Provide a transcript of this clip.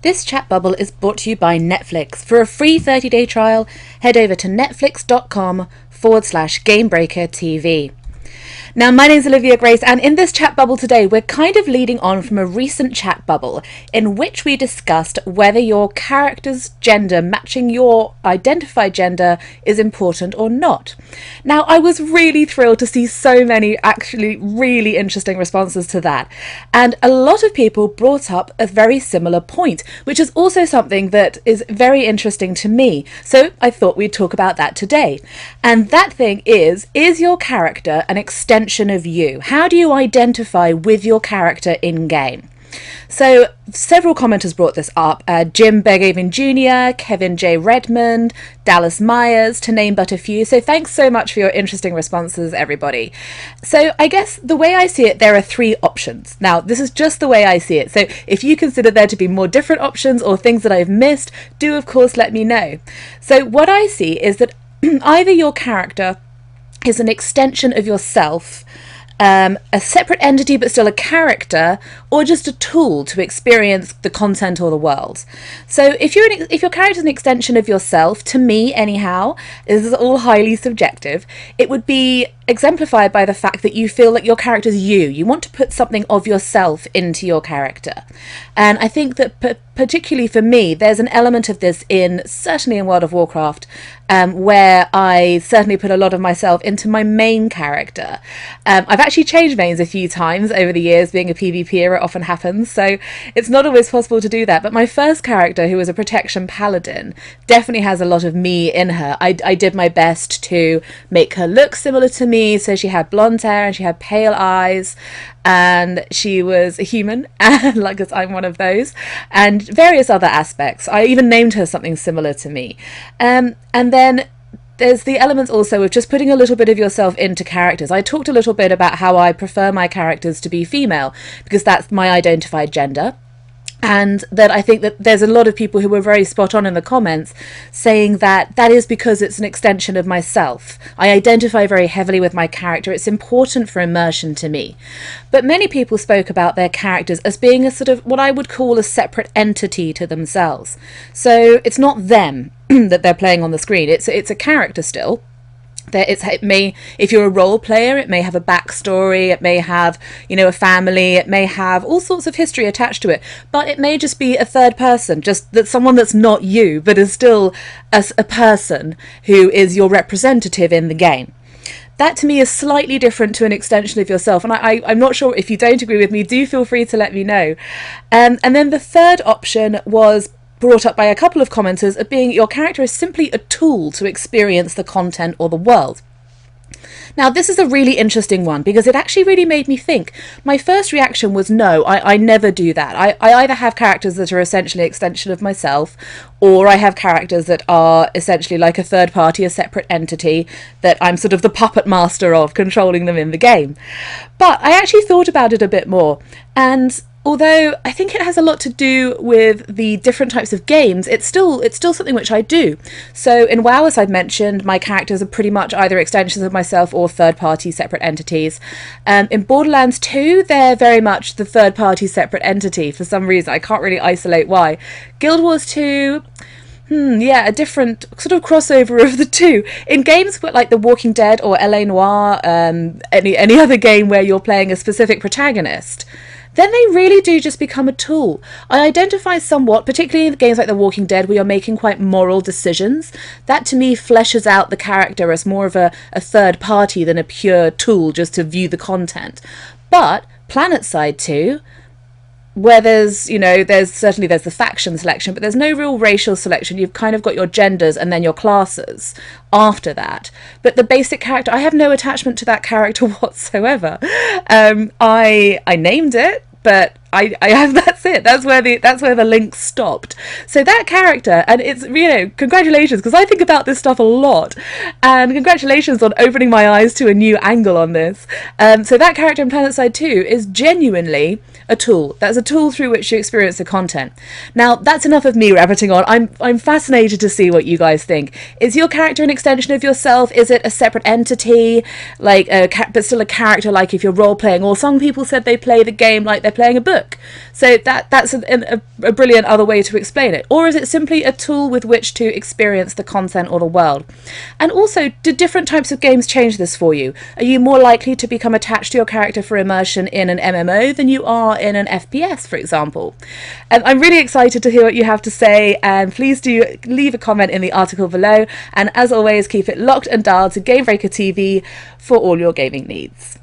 This chat bubble is brought to you by Netflix. For a free 30-day trial, head over to netflix.com/GameBreakerTV. Now, my name is OIivia Grace, and in this chat bubble today, we're kind of leading on from a recent chat bubble in which we discussed whether your character's gender matching your identified gender is important or not. Now, I was really thrilled to see so many actually really interesting responses to that. And a lot of people brought up a very similar point, which is also something that is very interesting to me. So I thought we'd talk about that today. And that thing is your character an extension of you? How do you identify with your character in game? So several commenters brought this up. Jim Berghaven Jr., Kevin J. Redmond, Dallas Myers, to name but a few. So thanks so much for your interesting responses, everybody. So I guess the way I see it, there are three options. Now, this is just the way I see it. So if you consider there to be more different options or things that I've missed, do of course let me know. So what I see is that either your character is an extension of yourself, a separate entity but still a character, or just a tool to experience the content or the world. So if your character is an extension of yourself, to me anyhow, this is all highly subjective, it would be exemplified by the fact that you feel like your character is you. You want to put something of yourself into your character. And I think that particularly for me, there's an element of this certainly in World of Warcraft, where I certainly put a lot of myself into my main character. I've actually changed mains a few times over the years. Being a PvPer, it often happens, so it's not always possible to do that. But my first character, who was a protection paladin, definitely has a lot of me in her. I did my best to make her look similar to me, so she had blonde hair and she had pale eyes, and she was a human, and like I'm one of those, and various other aspects. I even named her something similar to me. And then there's the elements also of just putting a little bit of yourself into characters. I talked a little bit about how I prefer my characters to be female, because that's my identified gender. And that I think that there's a lot of people who were very spot on in the comments saying that that is because it's an extension of myself. I identify very heavily with my character. It's important for immersion to me. But many people spoke about their characters as being a sort of what I would call a separate entity to themselves. So it's not them that they're playing on the screen. It's a character still. If you're a role player, it may have a backstory, it may have, a family, it may have all sorts of history attached to it, but it may just be a third person, just that someone that's not you, but is still a person who is your representative in the game. That to me is slightly different to an extension of yourself, and I'm not sure if you don't agree with me, do feel free to let me know. And then the third option was brought up by a couple of commenters of being your character is simply a tool to experience the content or the world. Now, this is a really interesting one because it actually really made me think. My first reaction was no, I never do that. I either have characters that are essentially an extension of myself, or I have characters that are essentially like a third party, a separate entity that I'm sort of the puppet master of, controlling them in the game. But I actually thought about it a bit more, and although I think it has a lot to do with the different types of games, it's still something which I do. So in WoW, as I've mentioned, my characters are pretty much either extensions of myself or third-party separate entities. In Borderlands 2, they're very much the third-party separate entity for some reason. I can't really isolate why. Guild Wars 2... a different sort of crossover of the two. In games like The Walking Dead or L.A. Noire, any other game where you're playing a specific protagonist, then they really do just become a tool. I identify somewhat, particularly in games like The Walking Dead, where you're making quite moral decisions. That to me fleshes out the character as more of a third party than a pure tool just to view the content. But PlanetSide 2, where there's the faction selection, but there's no real racial selection. You've kind of got your genders and then your classes after that. But the basic character, I have no attachment to that character whatsoever. I named it, but I have, that's it. That's where the link stopped. So that character, and it's, congratulations, because I think about this stuff a lot, and congratulations on opening my eyes to a new angle on this. So that character in PlanetSide 2 is genuinely a tool. That's a tool through which you experience the content. Now, that's enough of me rabbiting on. I'm fascinated to see what you guys think. Is your character an extension of yourself? Is it a separate entity, like but still a character, like if you're role playing? Or some people said they play the game like they're playing a book. So that's a brilliant other way to explain it. Or is it simply a tool with which to experience the content or the world? And also, do different types of games change this for you? Are you more likely to become attached to your character for immersion in an MMO than you are in an FPS, for example? And I'm really excited to hear what you have to say, and please do leave a comment in the article below. And as always, keep it locked and dialed to Gamebreaker TV for all your gaming needs.